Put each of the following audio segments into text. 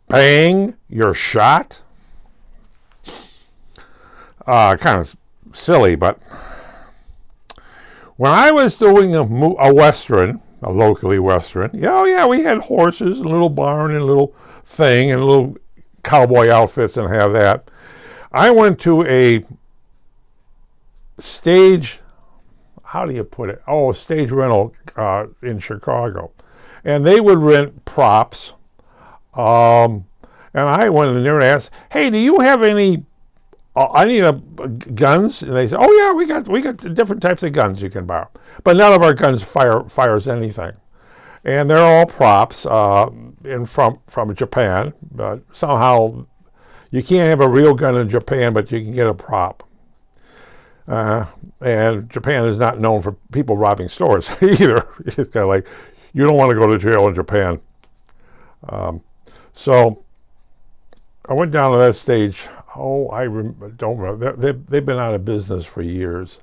bang, you're shot. Kind of silly, but when I was doing a Western, a locally Western, yeah, we had horses, and a little barn, and a little thing, and little cowboy outfits, and have that. I went to a stage, how do you put it? Oh, stage rental in Chicago. And they would rent props. And I went in there and asked, hey, do you have any, I need guns? And they said, oh yeah, we got different types of guns you can borrow. But none of our guns fires anything. And they're all props from Japan. But somehow you can't have a real gun in Japan, but you can get a prop. And Japan is not known for people robbing stores either. It's kind of like, you don't want to go to jail in Japan. So I went down to that stage. Oh, don't remember. They've been out of business for years.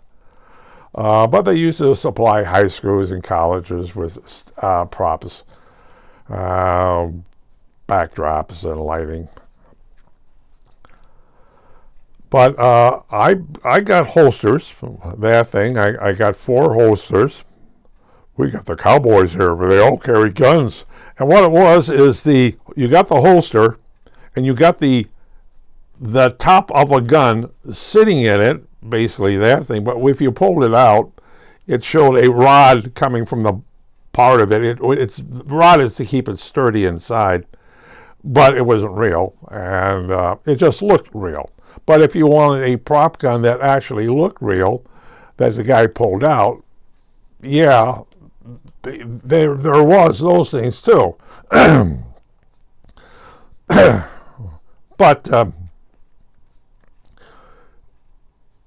But they used to supply high schools and colleges with props, backdrops, and lighting. But I got holsters, that thing. I got 4 holsters. We got the cowboys here, but they all carry guns. And what it was is you got the holster, and you got the top of a gun sitting in it, basically that thing. But if you pulled it out, it showed a rod coming from the part of it. The rod is to keep it sturdy inside, but it wasn't real, and it just looked real. But if you wanted a prop gun that actually looked real, that the guy pulled out, yeah, there was those things too. But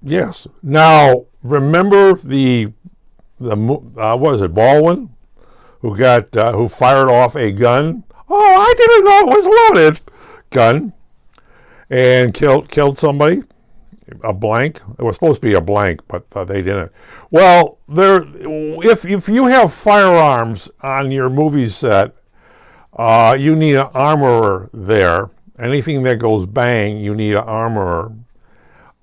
yes. Now remember the what was it, Baldwin, who fired off a gun? Oh, I didn't know it was loaded. Gun. And killed somebody, a blank. It was supposed to be a blank, but they didn't. Well, if you have firearms on your movie set, you need an armorer there. Anything that goes bang, you need an armorer,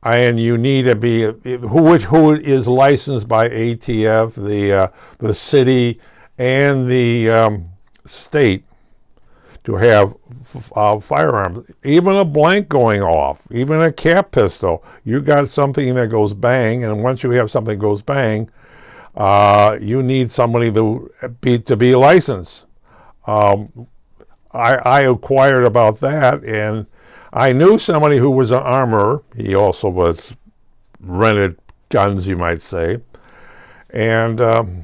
and you need to be who is licensed by ATF, the city, and the state to have firearms. Even a blank going off, even a cap pistol, you got something that goes bang, and once you have something that goes bang, you need somebody to be licensed. I inquired about that, and I knew somebody who was an armorer. He also was rented guns, you might say, and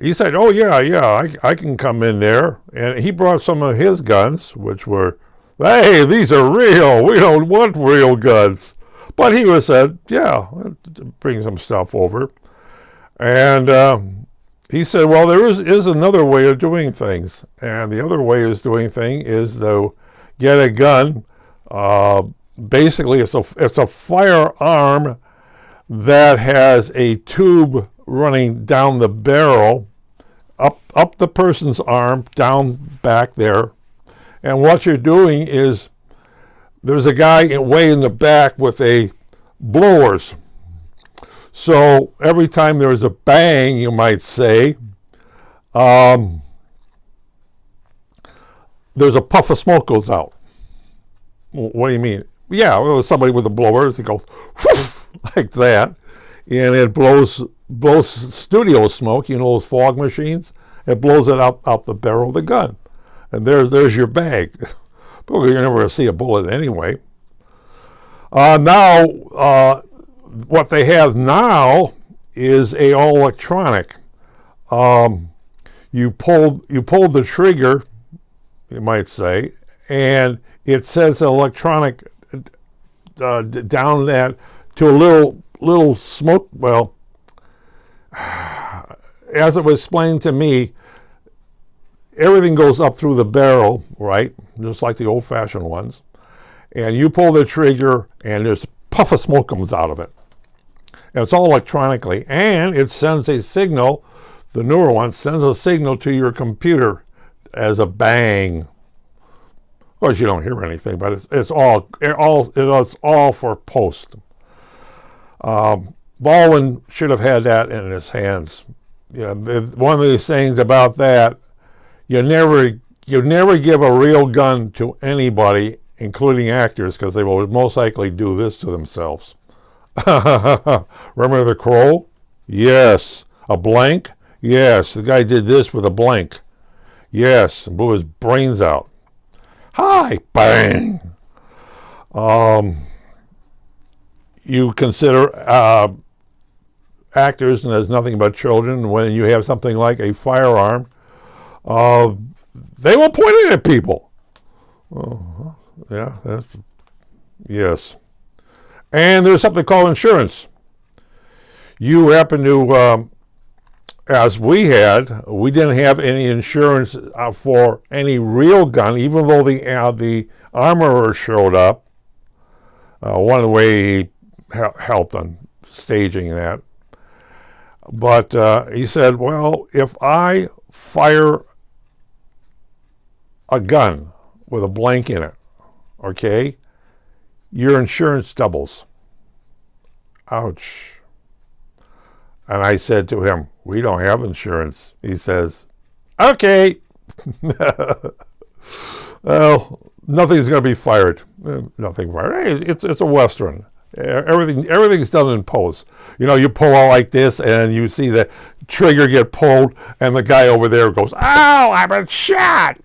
he said, oh, yeah, I can come in there. And he brought some of his guns, which were, hey, these are real. We don't want real guns. But he said, yeah, bring some stuff over. And he said, well, there is another way of doing things. And the other way of doing things is to get a gun. Basically, it's a firearm that has a tube running down the barrel, up the person's arm, down back there. And what you're doing is there's a guy way in the back with a blowers. So every time there's a bang, you might say, there's a puff of smoke goes out. What do you mean? Yeah, it was somebody with a blower. It goes whoosh, like that, and it blows studio smoke. You know those fog machines? It blows it out the barrel of the gun, and there's your bag. But you're never going to see a bullet anyway. Now, what they have now is a all electronic. You pull the trigger, you might say, and it says electronic down that to a little smoke. Well, as it was explained to me, everything goes up through the barrel, right? Just like the old-fashioned ones. And you pull the trigger, and there's a puff of smoke comes out of it. And it's all electronically. And it sends a signal, the newer one sends a signal to your computer as a bang. course, you don't hear anything, but it's all for post. Baldwin should have had that in his hands. You know, one of these things about that, you never give a real gun to anybody, including actors, because they will most likely do this to themselves. Remember the Crow? Yes. A blank? Yes. The guy did this with a blank. Yes. And blew his brains out. Hi. Bang. You consider actors, and there's nothing but children, when you have something like a firearm, they will point it at people. Yeah, yes. And there's something called insurance. You happen to, as we didn't have any insurance for any real gun, even though the armorer showed up. One of the way he helped on staging that. But he said, well, if I fire a gun with a blank in it, okay, your insurance doubles. Ouch. And I said to him, we don't have insurance. He says, okay. Well, nothing's going to be fired. Nothing fired. Hey, it's a Western. Everything's done in post. You know, you pull out like this, and you see the trigger get pulled, and the guy over there goes, "Ow! I've been shot."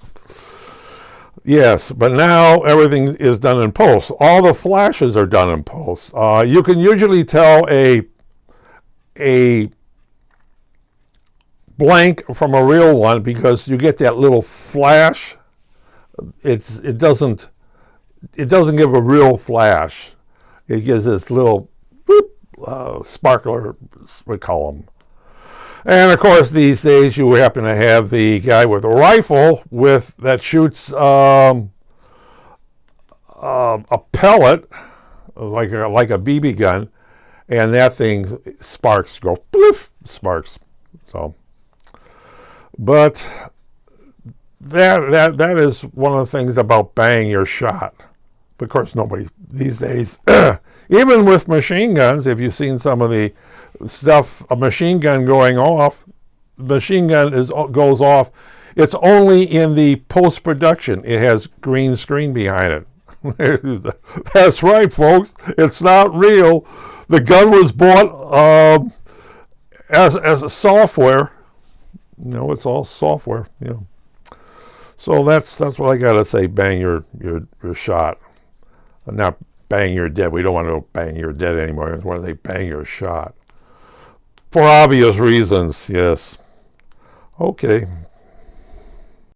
Yes, but now everything is done in post. All the flashes are done in post. You can usually tell a blank from a real one because you get that little flash. It doesn't give a real flash. It gives this little boop, sparkler, we call them. And of course, these days you happen to have the guy with a rifle that shoots a pellet, like a BB gun, and that thing sparks go poof, sparks. So, but that is one of the things about bang your shot. Of course, nobody these days, even with machine guns, if you've seen some of the stuff, a machine gun going off, machine gun goes off, it's only in the post-production. It has green screen behind it. That's right, folks. It's not real. The gun was bought as a software. No, it's all software. Yeah. So that's what I gotta say. Bang your shot. Not bang your dead. We don't want to bang your dead anymore. We want to say bang your shot. For obvious reasons, yes. Okay.